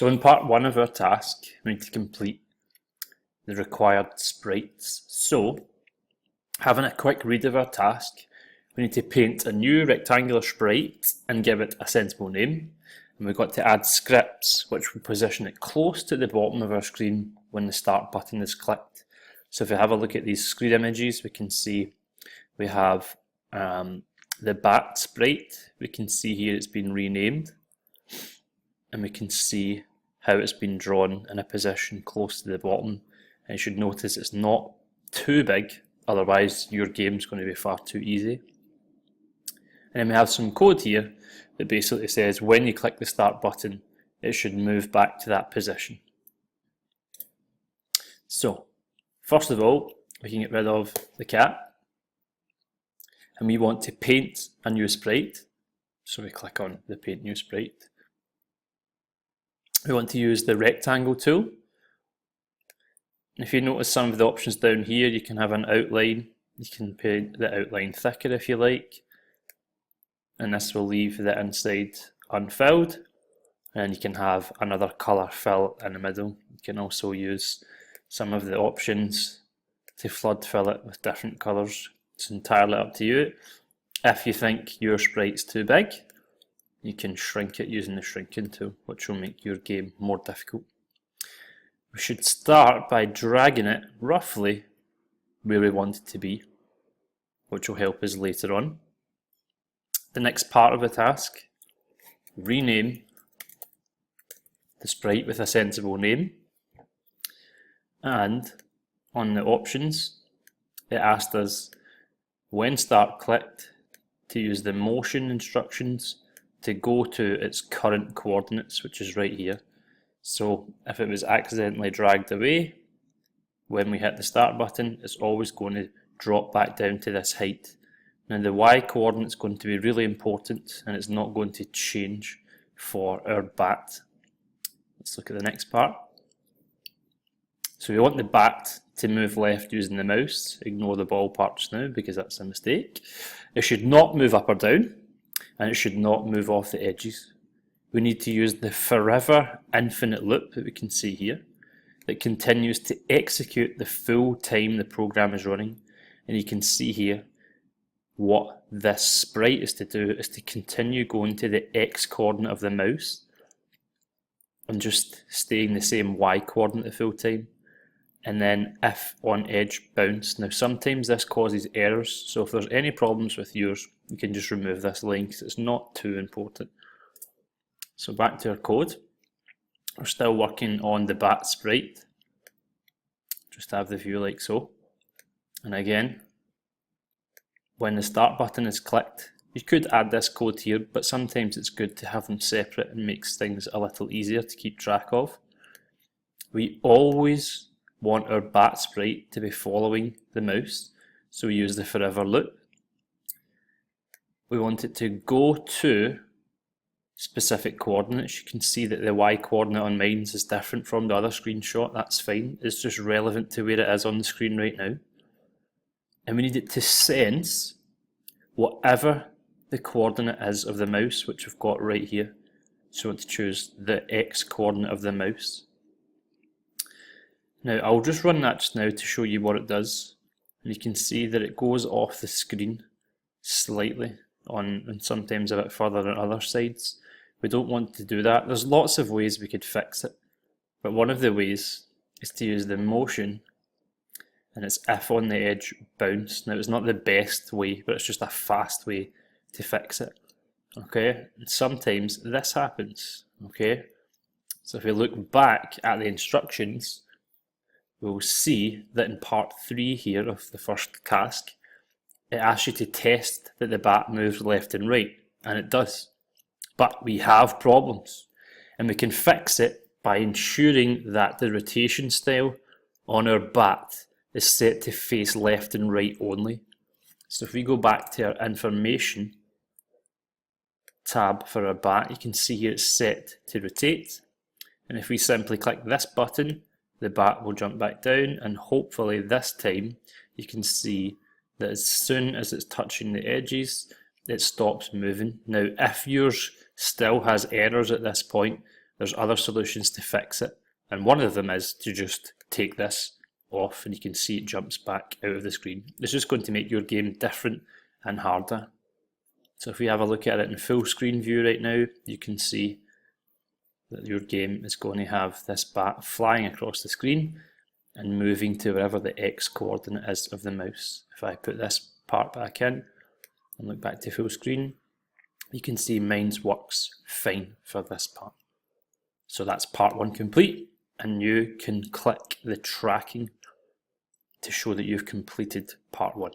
So in part 1 of our task, we need to complete the required sprites. So, having a quick read of our task, we need to paint a new rectangular sprite and give it a sensible name. And we've got to add scripts which will position it close to the bottom of our screen when the start button is clicked. So if we have a look at these screen images, we can see we have the bat sprite. We can see here it's been renamed, and we can see how it's been drawn in a position close to the bottom. And you should notice it's not too big, otherwise your game's going to be far too easy. And then we have some code here that basically says when you click the start button, it should move back to that position. So, first of all, we can get rid of the cat, and we want to paint a new sprite. So we click on the paint new sprite. We want to use the rectangle tool. If you notice some of the options down here, you can have an outline. You can paint the outline thicker if you like, and this will leave the inside unfilled. And you can have another colour fill in the middle. You can also use some of the options to flood fill it with different colours. It's entirely up to you. If you think your sprite's too big, you can shrink it using the shrinking tool, which will make your game more difficult. We should start by dragging it roughly where we want it to be, which will help us later on. The next part of the task, rename the sprite with a sensible name. And on the options, it asked us when start clicked to use the motion instructions to go to its current coordinates, which is right here. So if it was accidentally dragged away, when we hit the start button, it's always going to drop back down to this height. Now the Y coordinate is going to be really important, and it's not going to change for our bat. Let's look at the next part. So we want the bat to move left using the mouse. Ignore the ball parts now because that's a mistake. It should not move up or down, and it should not move off the edges. We need to use the forever infinite loop that we can see here that continues to execute the full time the program is running. And you can see here what this sprite is to do is to continue going to the X coordinate of the mouse and just staying the same Y coordinate the full time. And then if on edge bounce. Now sometimes this causes errors, so if there's any problems with yours, you can just remove this line because it's not too important. So back to our code. We're still working on the bat sprite. Just have the view like so. And again, when the start button is clicked, you could add this code here, but sometimes it's good to have them separate and makes things a little easier to keep track of. We always want our bat sprite to be following the mouse, so we use the forever loop. We want it to go to specific coordinates. You can see that the Y coordinate on mine is different from the other screenshot. That's fine. It's just relevant to where it is on the screen right now. And we need it to sense whatever the coordinate is of the mouse, which we've got right here. So we want to choose the X coordinate of the mouse. Now I'll just run that just now to show you what it does. And you can see that it goes off the screen slightly and sometimes a bit further on other sides. We don't want to do that. There's lots of ways we could fix it, but one of the ways is to use the motion, and it's if on the edge bounce. Now it's not the best way, but it's just a fast way to fix it. Okay, and sometimes this happens. Okay, so if we look back at the instructions, we'll see that in part 3 here of the first task, it asks you to test that the bat moves left and right, and it does. But we have problems, and we can fix it by ensuring that the rotation style on our bat is set to face left and right only. So if we go back to our information tab for our bat, you can see here it's set to rotate, and if we simply click this button, the bat will jump back down, and hopefully this time you can see that as soon as it's touching the edges, it stops moving. Now if yours still has errors at this point, There's other solutions to fix it, and one of them is to just take this off, and you can see it jumps back out of the screen. It's just going to make your game different and harder. So if we have a look at it in full screen view right now, you can see that your game is going to have this bat flying across the screen and moving to wherever the X coordinate is of the mouse. If I put this part back in and look back to full screen, you can see mine works fine for this part. So that's part 1 complete, and you can click the tracking to show that you've completed part 1.